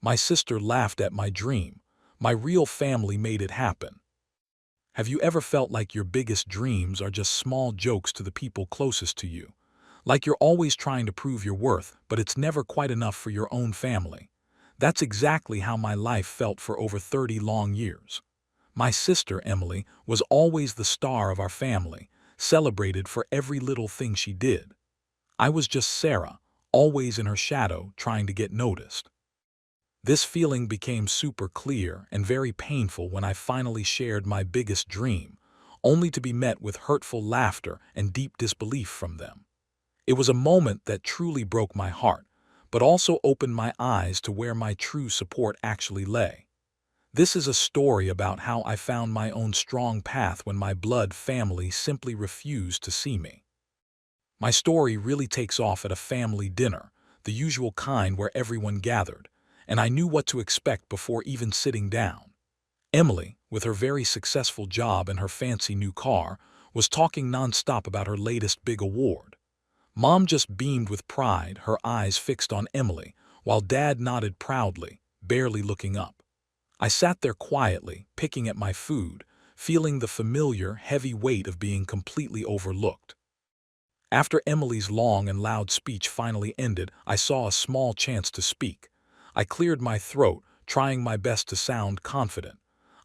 My sister laughed at my dream. My real family made it happen. Have you ever felt like your biggest dreams are just small jokes to the people closest to you? Like you're always trying to prove your worth, but it's never quite enough for your own family. That's exactly how my life felt for over 30 long years. My sister, Emily, was always the star of our family, celebrated for every little thing she did. I was just Sarah, always in her shadow, trying to get noticed. This feeling became super clear and very painful when I finally shared my biggest dream, only to be met with hurtful laughter and deep disbelief from them. It was a moment that truly broke my heart, but also opened my eyes to where my true support actually lay. This is a story about how I found my own strong path when my blood family simply refused to see me. My story really takes off at a family dinner, the usual kind where everyone gathered, and I knew what to expect before even sitting down. Emily, with her very successful job and her fancy new car, was talking nonstop about her latest big award. Mom just beamed with pride, her eyes fixed on Emily, while Dad nodded proudly, barely looking up. I sat there quietly, picking at my food, feeling the familiar, heavy weight of being completely overlooked. After Emily's long and loud speech finally ended, I saw a small chance to speak. I cleared my throat, trying my best to sound confident.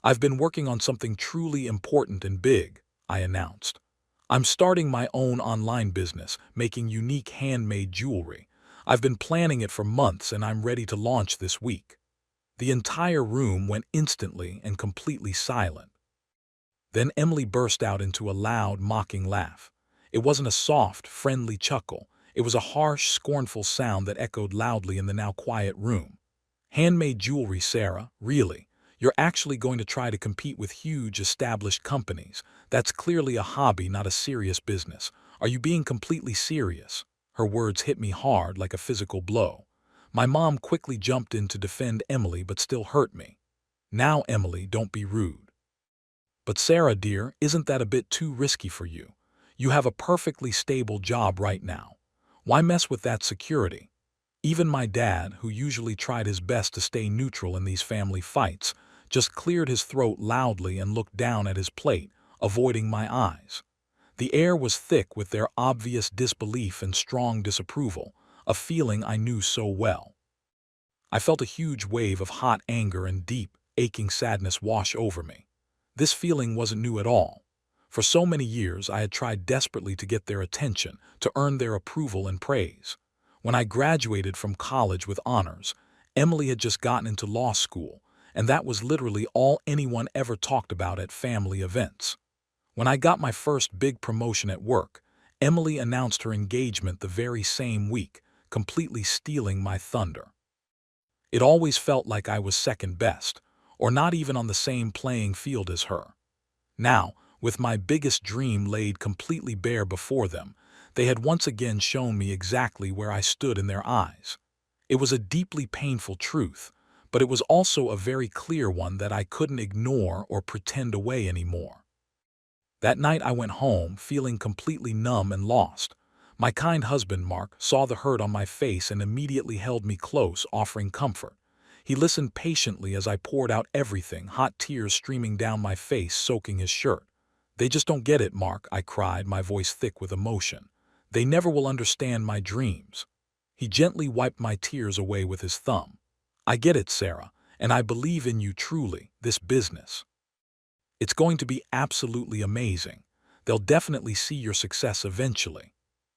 "I've been working on something truly important and big," I announced. "I'm starting my own online business, making unique handmade jewelry. I've been planning it for months and I'm ready to launch this week." The entire room went instantly and completely silent. Then Emily burst out into a loud, mocking laugh. It wasn't a soft, friendly chuckle. It was a harsh, scornful sound that echoed loudly in the now quiet room. "Handmade jewelry, Sarah, really? You're actually going to try to compete with huge, established companies? That's clearly a hobby, not a serious business. Are you being completely serious?" Her words hit me hard like a physical blow. My mom quickly jumped in to defend Emily but still hurt me. "Now, Emily, don't be rude." "But Sarah, dear, isn't that a bit too risky for you? You have a perfectly stable job right now. Why mess with that security?" Even my dad, who usually tried his best to stay neutral in these family fights, just cleared his throat loudly and looked down at his plate, avoiding my eyes. The air was thick with their obvious disbelief and strong disapproval, a feeling I knew so well. I felt a huge wave of hot anger and deep, aching sadness wash over me. This feeling wasn't new at all. For so many years I had tried desperately to get their attention, to earn their approval and praise. When I graduated from college with honors, Emily had just gotten into law school, and that was literally all anyone ever talked about at family events. When I got my first big promotion at work, Emily announced her engagement the very same week, completely stealing my thunder. It always felt like I was second best, or not even on the same playing field as her. Now, with my biggest dream laid completely bare before them, they had once again shown me exactly where I stood in their eyes. It was a deeply painful truth, but it was also a very clear one that I couldn't ignore or pretend away anymore. That night I went home, feeling completely numb and lost. My kind husband, Mark, saw the hurt on my face and immediately held me close, offering comfort. He listened patiently as I poured out everything, hot tears streaming down my face, soaking his shirt. "They just don't get it, Mark," I cried, my voice thick with emotion. "They never will understand my dreams." He gently wiped my tears away with his thumb. "I get it, Sarah, and I believe in you truly, this business. It's going to be absolutely amazing. They'll definitely see your success eventually."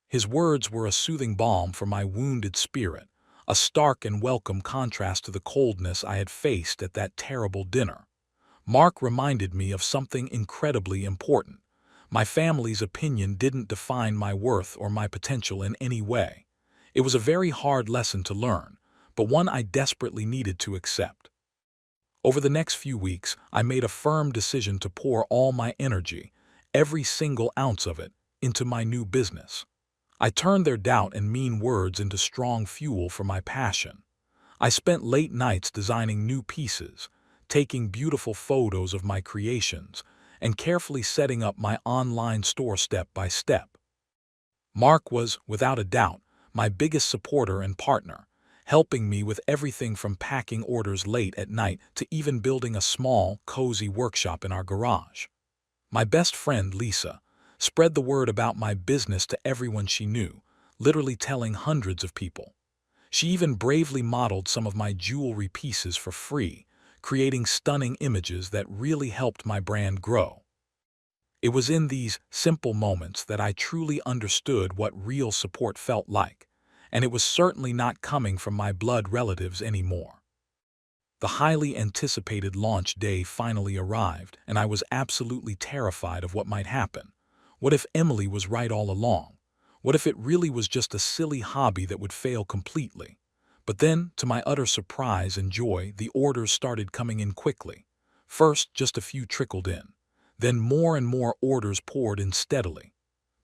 His words were a soothing balm for my wounded spirit, a stark and welcome contrast to the coldness I had faced at that terrible dinner. Mark reminded me of something incredibly important. My family's opinion didn't define my worth or my potential in any way. It was a very hard lesson to learn, but one I desperately needed to accept. Over the next few weeks, I made a firm decision to pour all my energy, every single ounce of it, into my new business. I turned their doubt and mean words into strong fuel for my passion. I spent late nights designing new pieces, taking beautiful photos of my creations, and carefully setting up my online store step by step. Mark was, without a doubt, my biggest supporter and partner, helping me with everything from packing orders late at night to even building a small, cozy workshop in our garage. My best friend, Lisa, spread the word about my business to everyone she knew, literally telling hundreds of people. She even bravely modeled some of my jewelry pieces for free, creating stunning images that really helped my brand grow. It was in these simple moments that I truly understood what real support felt like, and it was certainly not coming from my blood relatives anymore. The highly anticipated launch day finally arrived, and I was absolutely terrified of what might happen. What if Emily was right all along? What if it really was just a silly hobby that would fail completely? But then, to my utter surprise and joy, the orders started coming in quickly. First, just a few trickled in. Then more and more orders poured in steadily.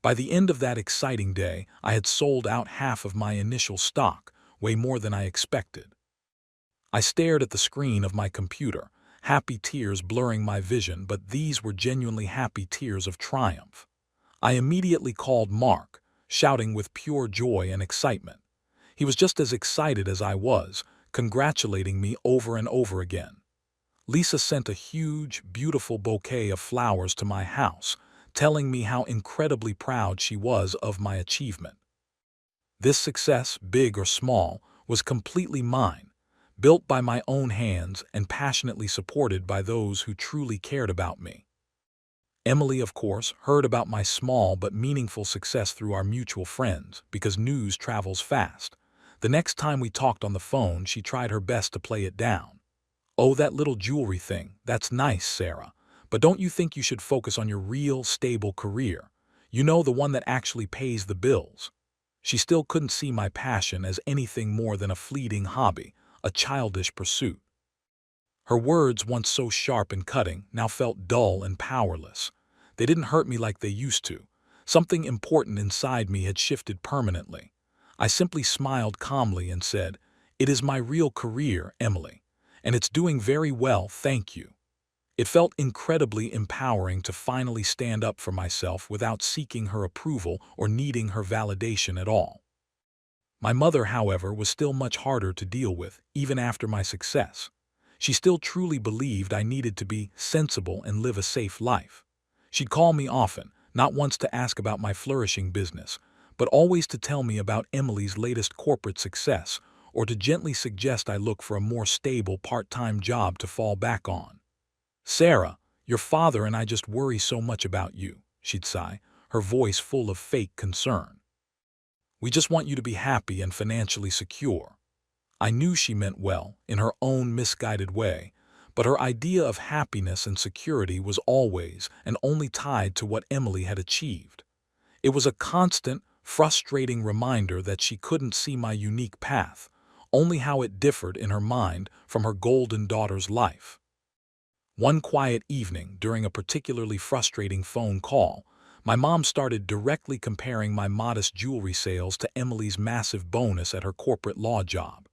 By the end of that exciting day, I had sold out half of my initial stock, way more than I expected. I stared at the screen of my computer, happy tears blurring my vision, but these were genuinely happy tears of triumph. I immediately called Mark, shouting with pure joy and excitement. He was just as excited as I was, congratulating me over and over again. Lisa sent a huge, beautiful bouquet of flowers to my house, telling me how incredibly proud she was of my achievement. This success, big or small, was completely mine, built by my own hands and passionately supported by those who truly cared about me. Emily, of course, heard about my small but meaningful success through our mutual friends, because news travels fast. The next time we talked on the phone, she tried her best to play it down. "Oh, that little jewelry thing, that's nice, Sarah. But don't you think you should focus on your real, stable career? You know, the one that actually pays the bills." She still couldn't see my passion as anything more than a fleeting hobby, a childish pursuit. Her words, once so sharp and cutting, now felt dull and powerless. They didn't hurt me like they used to. Something important inside me had shifted permanently. I simply smiled calmly and said, "It is my real career, Emily, and it's doing very well, thank you." It felt incredibly empowering to finally stand up for myself without seeking her approval or needing her validation at all. My mother, however, was still much harder to deal with, even after my success. She still truly believed I needed to be sensible and live a safe life. She'd call me often, not once to ask about my flourishing business, but always to tell me about Emily's latest corporate success, or to gently suggest I look for a more stable part-time job to fall back on. "Sarah, your father and I just worry so much about you," she'd sigh, her voice full of fake concern. "We just want you to be happy and financially secure." I knew she meant well, in her own misguided way, but her idea of happiness and security was always and only tied to what Emily had achieved. It was a constant, frustrating reminder that she couldn't see my unique path, only how it differed in her mind from her golden daughter's life. One quiet evening, during a particularly frustrating phone call, my mom started directly comparing my modest jewelry sales to Emily's massive bonus at her corporate law job.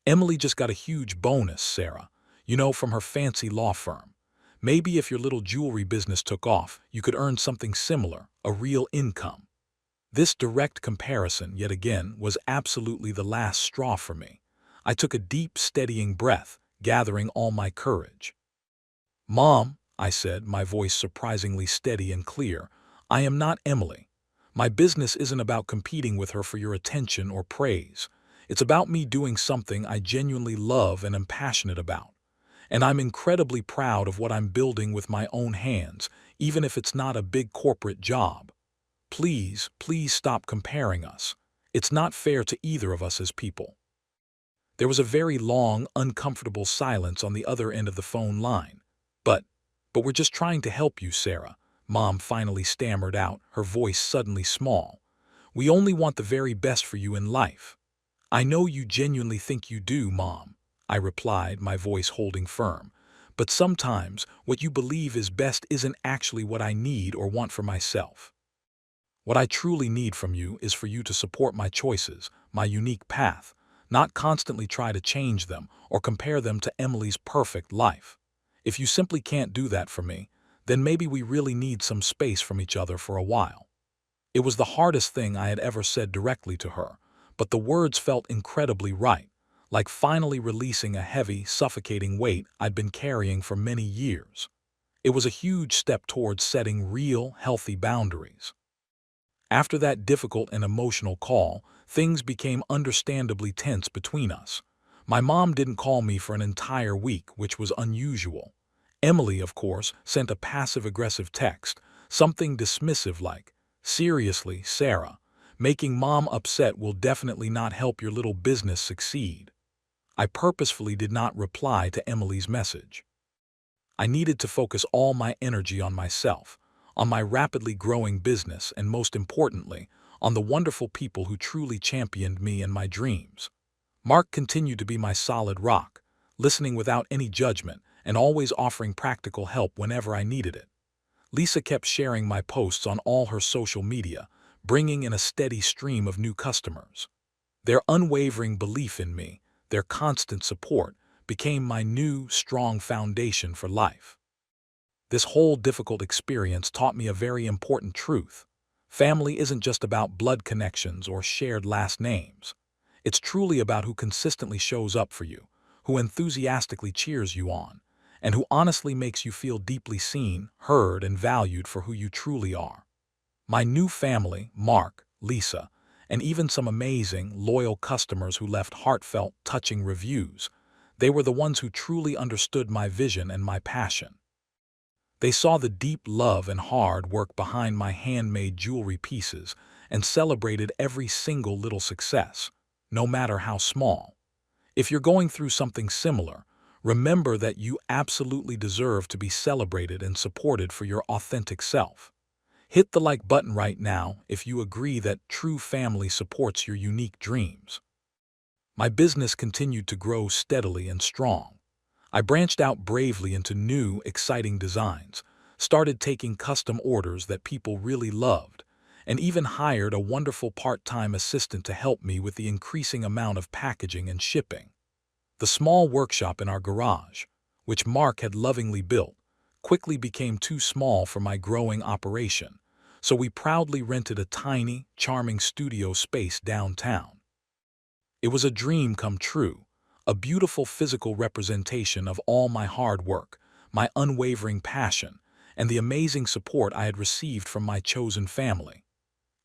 "Emily just got a huge bonus, Sarah, you know, from her fancy law firm. Maybe if your little jewelry business took off, you could earn something similar, a real income." This direct comparison, yet again, was absolutely the last straw for me. I took a deep, steadying breath, gathering all my courage. "Mom," I said, my voice surprisingly steady and clear, "I am not Emily. My business isn't about competing with her for your attention or praise. It's about me doing something I genuinely love and am passionate about. And I'm incredibly proud of what I'm building with my own hands, even if it's not a big corporate job. Please, please stop comparing us. It's not fair to either of us as people." There was a very long, uncomfortable silence on the other end of the phone line. But we're just trying to help you, Sarah," Mom finally stammered out, her voice suddenly small. "We only want the very best for you in life." "I know you genuinely think you do, Mom," I replied, my voice holding firm. "But sometimes what you believe is best isn't actually what I need or want for myself. What I truly need from you is for you to support my choices, my unique path, not constantly try to change them or compare them to Emily's perfect life. If you simply can't do that for me, then maybe we really need some space from each other for a while." It was the hardest thing I had ever said directly to her, but the words felt incredibly right, like finally releasing a heavy, suffocating weight I'd been carrying for many years. It was a huge step towards setting real, healthy boundaries. After that difficult and emotional call, things became understandably tense between us. My mom didn't call me for an entire week, which was unusual. Emily, of course, sent a passive-aggressive text, something dismissive like, "Seriously, Sarah, making mom upset will definitely not help your little business succeed." I purposefully did not reply to Emily's message. I needed to focus all my energy on myself, on my rapidly growing business, and most importantly, on the wonderful people who truly championed me and my dreams. Mark continued to be my solid rock, listening without any judgment and always offering practical help whenever I needed it. Lisa kept sharing my posts on all her social media, bringing in a steady stream of new customers. Their unwavering belief in me, their constant support, became my new, strong foundation for life. This whole difficult experience taught me a very important truth. Family isn't just about blood connections or shared last names. It's truly about who consistently shows up for you, who enthusiastically cheers you on, and who honestly makes you feel deeply seen, heard, and valued for who you truly are. My new family, Mark, Lisa, and even some amazing, loyal customers who left heartfelt, touching reviews, they were the ones who truly understood my vision and my passion. They saw the deep love and hard work behind my handmade jewelry pieces and celebrated every single little success, no matter how small. If you're going through something similar, remember that you absolutely deserve to be celebrated and supported for your authentic self. Hit the like button right now if you agree that true family supports your unique dreams. My business continued to grow steadily and strong. I branched out bravely into new, exciting designs, started taking custom orders that people really loved, and even hired a wonderful part-time assistant to help me with the increasing amount of packaging and shipping. The small workshop in our garage, which Mark had lovingly built, quickly became too small for my growing operation, so we proudly rented a tiny, charming studio space downtown. It was a dream come true, a beautiful physical representation of all my hard work, my unwavering passion, and the amazing support I had received from my chosen family.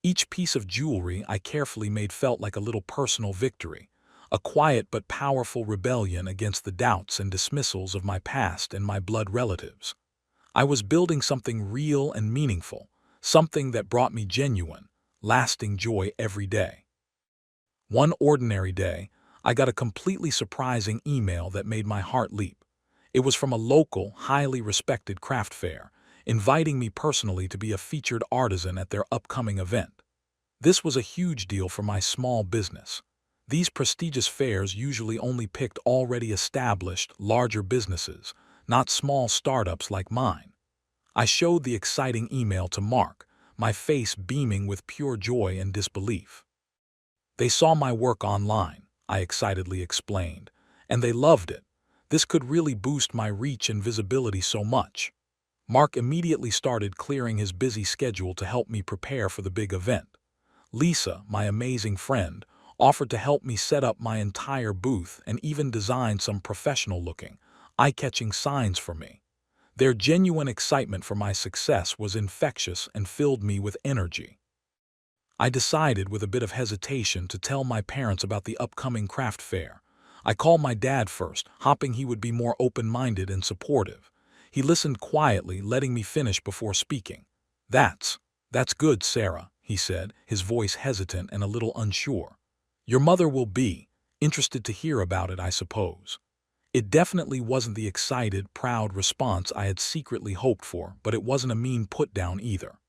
Each piece of jewelry I carefully made felt like a little personal victory, a quiet but powerful rebellion against the doubts and dismissals of my past and my blood relatives. I was building something real and meaningful, something that brought me genuine, lasting joy every day. One ordinary day, I got a completely surprising email that made my heart leap. It was from a local, highly respected craft fair, inviting me personally to be a featured artisan at their upcoming event. This was a huge deal for my small business. These prestigious fairs usually only picked already established, larger businesses, not small startups like mine. I showed the exciting email to Mark, my face beaming with pure joy and disbelief. "They saw my work online," I excitedly explained, "and they loved it. This could really boost my reach and visibility so much." Mark immediately started clearing his busy schedule to help me prepare for the big event. Lisa, my amazing friend, offered to help me set up my entire booth and even design some professional-looking, eye-catching signs for me. Their genuine excitement for my success was infectious and filled me with energy. I decided with a bit of hesitation to tell my parents about the upcoming craft fair. I called my dad first, hoping he would be more open-minded and supportive. He listened quietly, letting me finish before speaking. That's good, Sarah," he said, his voice hesitant and a little unsure. "Your mother will be interested to hear about it, I suppose." It definitely wasn't the excited, proud response I had secretly hoped for, but it wasn't a mean put-down either.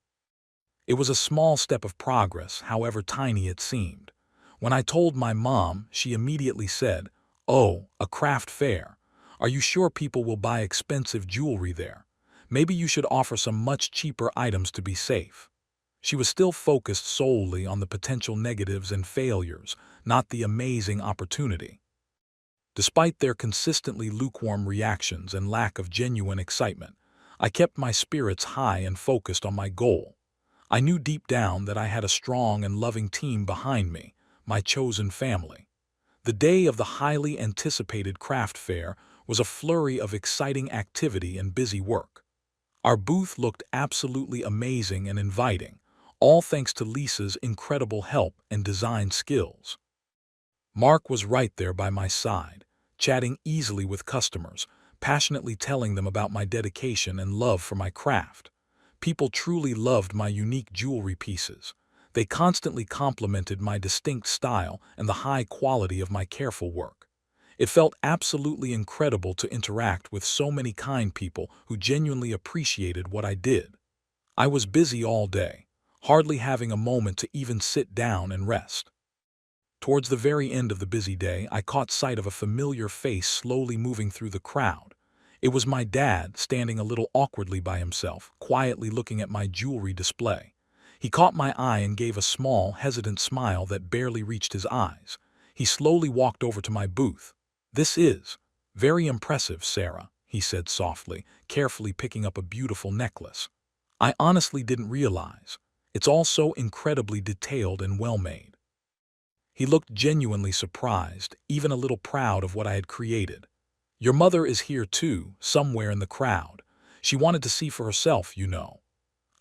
It was a small step of progress, however tiny it seemed. When I told my mom, she immediately said, "Oh, a craft fair. Are you sure people will buy expensive jewelry there? Maybe you should offer some much cheaper items to be safe." She was still focused solely on the potential negatives and failures, not the amazing opportunity. Despite their consistently lukewarm reactions and lack of genuine excitement, I kept my spirits high and focused on my goal. I knew deep down that I had a strong and loving team behind me, my chosen family. The day of the highly anticipated craft fair was a flurry of exciting activity and busy work. Our booth looked absolutely amazing and inviting, all thanks to Lisa's incredible help and design skills. Mark was right there by my side, chatting easily with customers, passionately telling them about my dedication and love for my craft. People truly loved my unique jewelry pieces. They constantly complimented my distinct style and the high quality of my careful work. It felt absolutely incredible to interact with so many kind people who genuinely appreciated what I did. I was busy all day, hardly having a moment to even sit down and rest. Towards the very end of the busy day, I caught sight of a familiar face slowly moving through the crowd. It was my dad, standing a little awkwardly by himself, quietly looking at my jewelry display. He caught my eye and gave a small, hesitant smile that barely reached his eyes. He slowly walked over to my booth. "This is very impressive, Sarah," he said softly, carefully picking up a beautiful necklace. "I honestly didn't realize. It's all so incredibly detailed and well-made." He looked genuinely surprised, even a little proud of what I had created. "Your mother is here too, somewhere in the crowd. She wanted to see for herself, you know."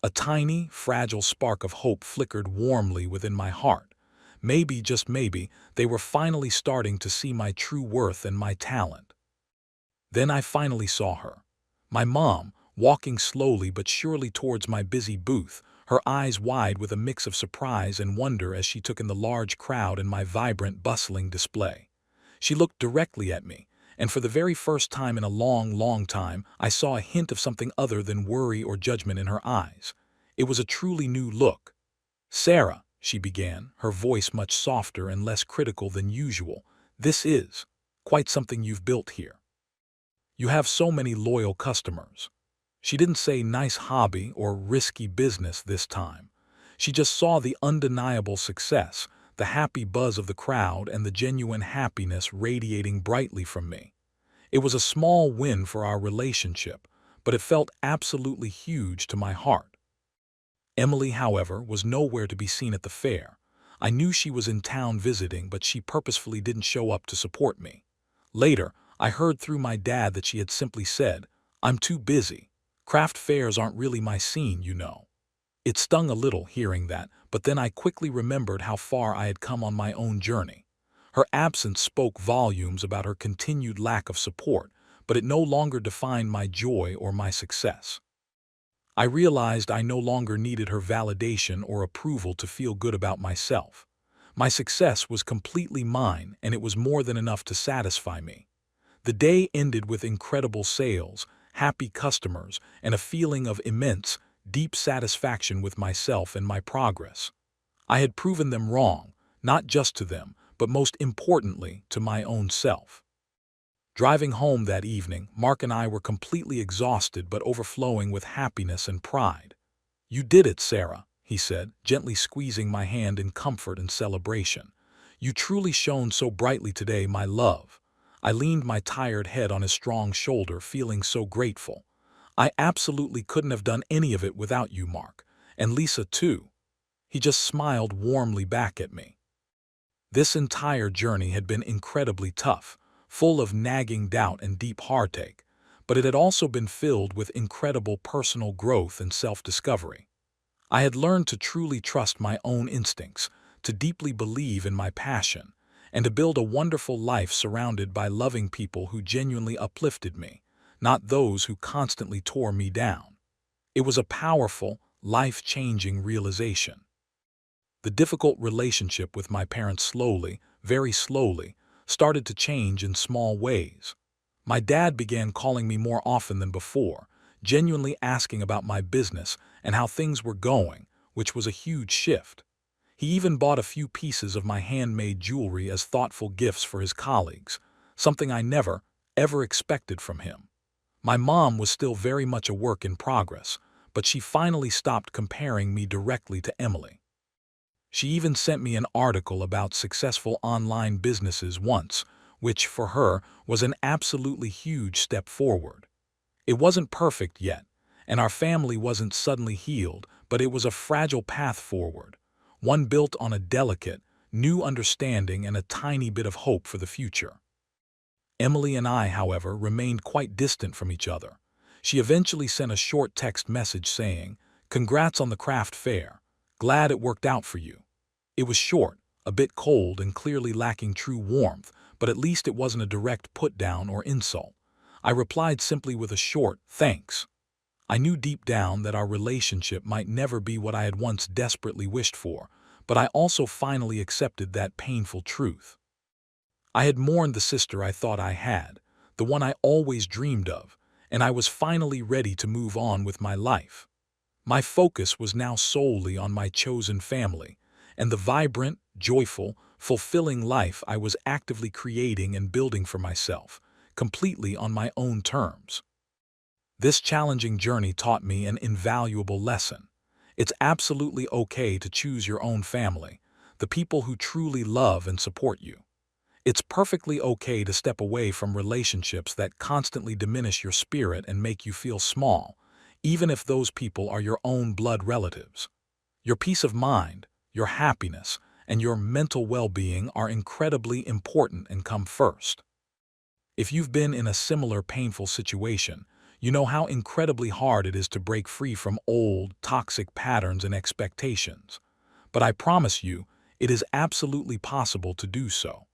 A tiny, fragile spark of hope flickered warmly within my heart. Maybe, just maybe, they were finally starting to see my true worth and my talent. Then I finally saw her. My mom, walking slowly but surely towards my busy booth, her eyes wide with a mix of surprise and wonder as she took in the large crowd and my vibrant, bustling display. She looked directly at me, and for the very first time in a long, long time, I saw a hint of something other than worry or judgment in her eyes. It was a truly new look. "Sarah," she began, her voice much softer and less critical than usual, "this is quite something you've built here. You have so many loyal customers." She didn't say nice hobby or risky business this time. She just saw the undeniable success, the happy buzz of the crowd, and the genuine happiness radiating brightly from me. It was a small win for our relationship, but it felt absolutely huge to my heart. Emily, however, was nowhere to be seen at the fair. I knew she was in town visiting, but she purposefully didn't show up to support me. Later, I heard through my dad that she had simply said, "I'm too busy. Craft fairs aren't really my scene, you know." It stung a little hearing that, but then I quickly remembered how far I had come on my own journey. Her absence spoke volumes about her continued lack of support, but it no longer defined my joy or my success. I realized I no longer needed her validation or approval to feel good about myself. My success was completely mine, and it was more than enough to satisfy me. The day ended with incredible sales, happy customers, and a feeling of immense, deep satisfaction with myself and my progress. I had proven them wrong, not just to them, but most importantly, to my own self. Driving home that evening, Mark and I were completely exhausted but overflowing with happiness and pride. "You did it, Sarah," he said, gently squeezing my hand in comfort and celebration. "You truly shone so brightly today, my love." I leaned my tired head on his strong shoulder, feeling so grateful. "I absolutely couldn't have done any of it without you, Mark. And Lisa, too." He just smiled warmly back at me. This entire journey had been incredibly tough, full of nagging doubt and deep heartache, but it had also been filled with incredible personal growth and self-discovery. I had learned to truly trust my own instincts, to deeply believe in my passion, and to build a wonderful life surrounded by loving people who genuinely uplifted me, not those who constantly tore me down. It was a powerful, life-changing realization. The difficult relationship with my parents slowly, very slowly, started to change in small ways. My dad began calling me more often than before, genuinely asking about my business and how things were going, which was a huge shift. He even bought a few pieces of my handmade jewelry as thoughtful gifts for his colleagues, something I never, ever expected from him. My mom was still very much a work in progress, but she finally stopped comparing me directly to Emily. She even sent me an article about successful online businesses once, which, for her, was an absolutely huge step forward. It wasn't perfect yet, and our family wasn't suddenly healed, but it was a fragile path forward, one built on a delicate, new understanding, and a tiny bit of hope for the future. Emily and I, however, remained quite distant from each other. She eventually sent a short text message saying, "Congrats on the craft fair. Glad it worked out for you." It was short, a bit cold, and clearly lacking true warmth, but at least it wasn't a direct put-down or insult. I replied simply with a short, "Thanks." I knew deep down that our relationship might never be what I had once desperately wished for, but I also finally accepted that painful truth. I had mourned the sister I thought I had, the one I always dreamed of, and I was finally ready to move on with my life. My focus was now solely on my chosen family, and the vibrant, joyful, fulfilling life I was actively creating and building for myself, completely on my own terms. This challenging journey taught me an invaluable lesson. It's absolutely okay to choose your own family, the people who truly love and support you. It's perfectly okay to step away from relationships that constantly diminish your spirit and make you feel small, even if those people are your own blood relatives. Your peace of mind, your happiness, and your mental well-being are incredibly important and come first. If you've been in a similar painful situation, you know how incredibly hard it is to break free from old, toxic patterns and expectations. But I promise you, it is absolutely possible to do so.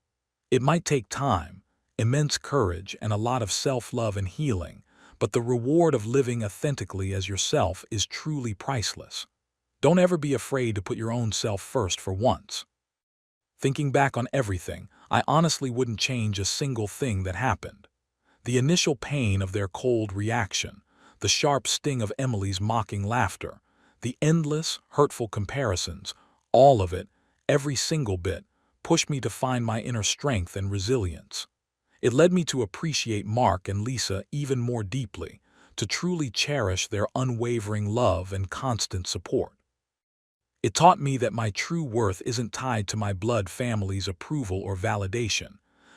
It might take time, immense courage, and a lot of self-love and healing, but the reward of living authentically as yourself is truly priceless. Don't ever be afraid to put your own self first for once. Thinking back on everything, I honestly wouldn't change a single thing that happened. The initial pain of their cold reaction, the sharp sting of Emily's mocking laughter, the endless, hurtful comparisons, all of it, every single bit, pushed me to find my inner strength and resilience. It led me to appreciate Mark and Lisa even more deeply, to truly cherish their unwavering love and constant support. It taught me that my true worth isn't tied to my blood family's approval or validation,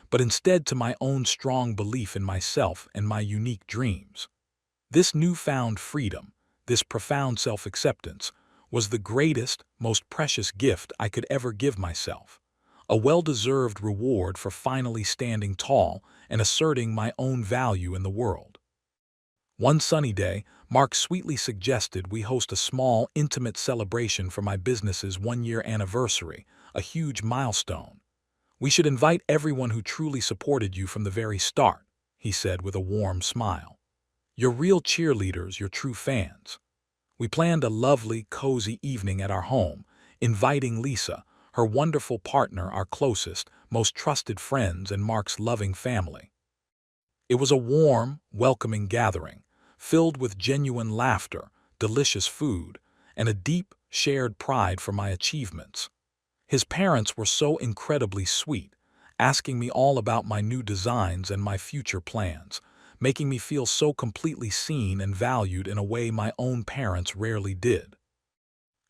but instead to my own strong belief in myself and my unique dreams. This newfound freedom, this profound self-acceptance, was the greatest, most precious gift I could ever give myself. A well-deserved reward for finally standing tall and asserting my own value in the world. One sunny day, Mark sweetly suggested we host a small, intimate celebration for my business's one-year anniversary, a huge milestone. "We should invite everyone who truly supported you from the very start," he said with a warm smile. "Your real cheerleaders, your true fans." We planned a lovely, cozy evening at our home, inviting Lisa, her wonderful partner, our closest, most trusted friends, and Mark's loving family. It was a warm, welcoming gathering, filled with genuine laughter, delicious food, and a deep, shared pride for my achievements. His parents were so incredibly sweet, asking me all about my new designs and my future plans, making me feel so completely seen and valued in a way my own parents rarely did.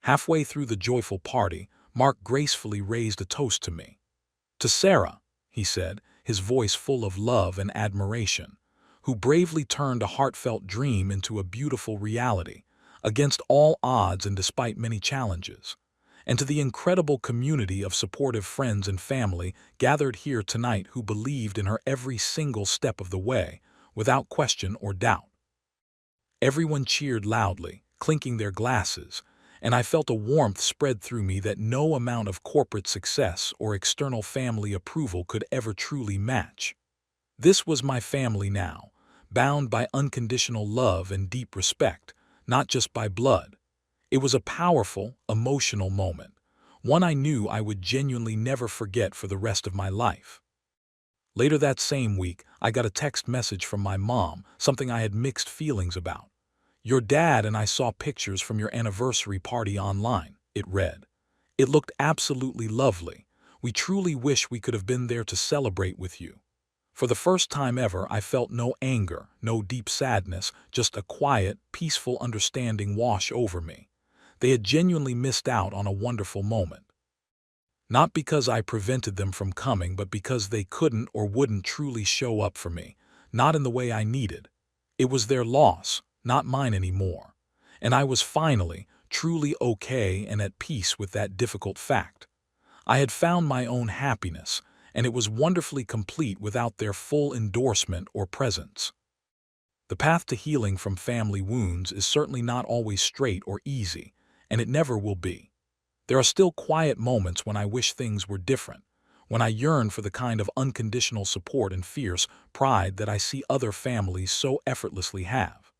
Halfway through the joyful party, Mark gracefully raised a toast to me. "To Sarah," he said, his voice full of love and admiration, "who bravely turned a heartfelt dream into a beautiful reality, against all odds and despite many challenges. And to the incredible community of supportive friends and family gathered here tonight who believed in her every single step of the way, without question or doubt." Everyone cheered loudly, clinking their glasses, and I felt a warmth spread through me that no amount of corporate success or external family approval could ever truly match. This was my family now, bound by unconditional love and deep respect, not just by blood. It was a powerful, emotional moment, one I knew I would genuinely never forget for the rest of my life. Later that same week, I got a text message from my mom, something I had mixed feelings about. "Your dad and I saw pictures from your anniversary party online," it read. "It looked absolutely lovely. We truly wish we could have been there to celebrate with you." For the first time ever, I felt no anger, no deep sadness, just a quiet, peaceful understanding wash over me. They had genuinely missed out on a wonderful moment. Not because I prevented them from coming, but because they couldn't or wouldn't truly show up for me, not in the way I needed. It was their loss, not mine anymore. And I was finally, truly okay and at peace with that difficult fact. I had found my own happiness, and it was wonderfully complete without their full endorsement or presence. The path to healing from family wounds is certainly not always straight or easy, and it never will be. There are still quiet moments when I wish things were different, when I yearn for the kind of unconditional support and fierce pride that I see other families so effortlessly have.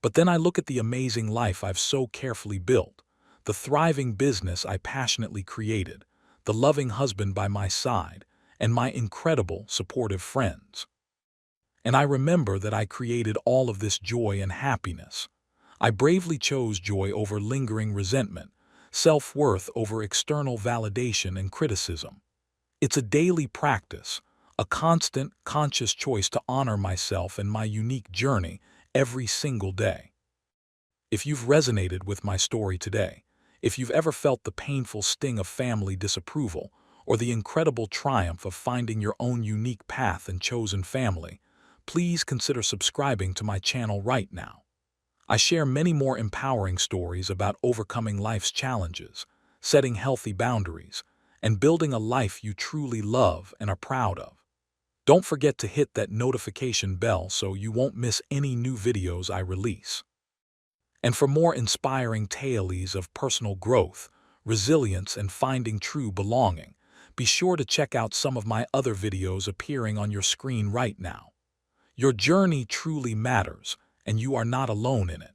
But then I look at the amazing life I've so carefully built, the thriving business I passionately created, the loving husband by my side, and my incredible, supportive friends. And I remember that I created all of this joy and happiness. I bravely chose joy over lingering resentment, self-worth over external validation and criticism. It's a daily practice, a constant, conscious choice to honor myself and my unique journey every single day. If you've resonated with my story today, if you've ever felt the painful sting of family disapproval, or the incredible triumph of finding your own unique path and chosen family, please consider subscribing to my channel right now. I share many more empowering stories about overcoming life's challenges, setting healthy boundaries, and building a life you truly love and are proud of. Don't forget to hit that notification bell so you won't miss any new videos I release. And for more inspiring tales of personal growth, resilience, and finding true belonging, be sure to check out some of my other videos appearing on your screen right now. Your journey truly matters, and you are not alone in it.